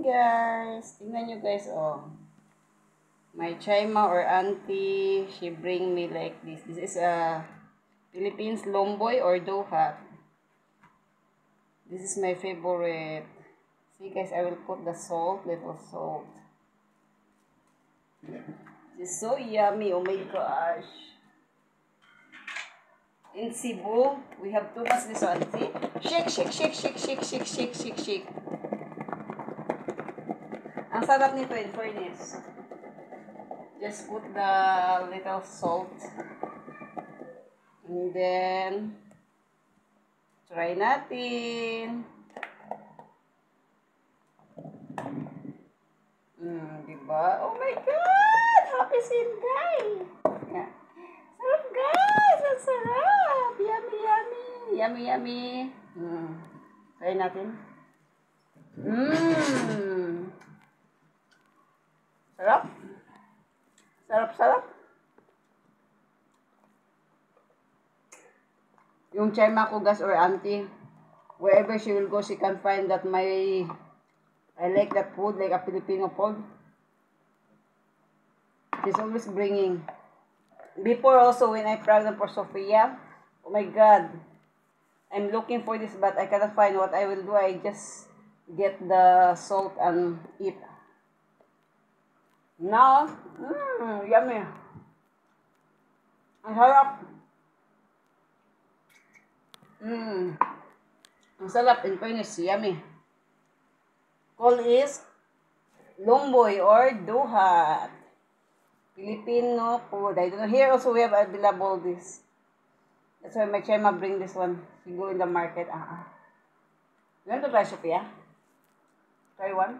guys. Tingnan nyo guys, oh. My Chaima or auntie, she bring me like this. This is a Philippines lomboy or dohat. This is my favorite. See guys, I will put the salt, little salt. This is so yummy, oh my gosh. In Cebu, we have too much this one. See? Shake, shake, shake, shake, shake, shake, shake, shake, shake. Ang sarap nito in fairness. Just put the little salt. And then, try natin. Diba? Oh my God! Happy Sinday! Yeah. Sarap guys! Ang sarap! Yummy, yummy! Yummy, yummy! Try natin. Sarap! Sarap, sarap! Yung Chaima ko guys or auntie, wherever she will go, she can find that I like that food, like a Filipino food. She's always bringing. Before also, when I pregnant for Sophia, oh my God, I'm looking for this, but I cannot find. What I will do, I just get the salt and eat. Now, yummy. Ang sarap. Ang sarap, in fairness, yummy. Call is lomboy or dohat. Filipino food. I don't know. Here also we have available this. That's why my Chaima bring this one. She go in the market. You want to try, Sophia? Try one?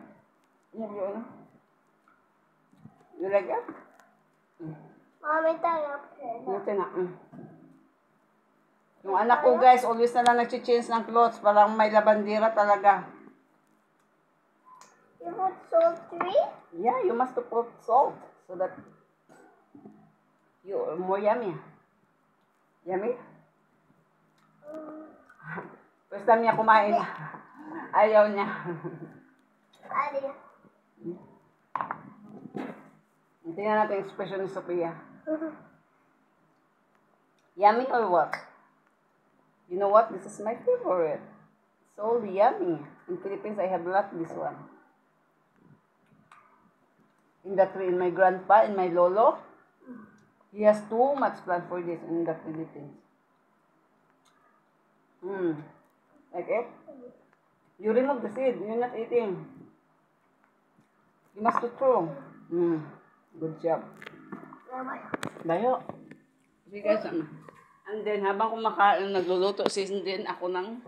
You like that? Mami, tayo. Ito na. Yung anak ko guys, always na lang nag-change ng clothes. Parang may labandera talaga. You put salt three? Yeah, you must put salt so that you're more yummy. Yummy? First time niya kumain. Ayaw niya. Adi. Tingnan natin yung expression ni Sophia. Yummy or what? You know what? This is my favorite. So yummy. In Philippines, I have loved this one. In the tree, in my grandpa, in my lolo, he has too much plant for this in the Philippines. Like it? You remove the seed. You're not eating. You must throw. Good job. Bayo. See guys, and then habang kumakain, nagluluto din ako ng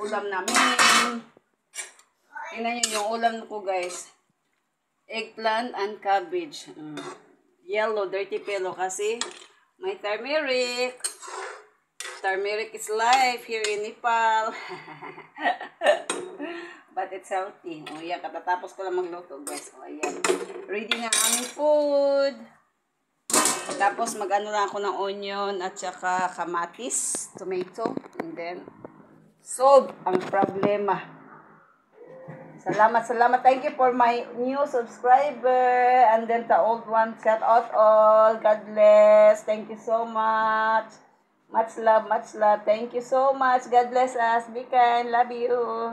ulam namin. Tingnan nyo yung ulam ko guys. Eggplant and cabbage. Yellow, dirty pillow kasi may turmeric. Turmeric is life here in Nepal. But it's healthy. O yan, katatapos ko lang magluto guys. O ayan. Ready na aming food. Tapos mag-ano lang ako ng onion at saka kamatis, tomato. And then, solve ang problema. Salamat, salamat. Thank you for my new subscriber. And then the old one, shout out all. God bless. Thank you so much. Much love, much love. Thank you so much. God bless us. Be kind. Love you.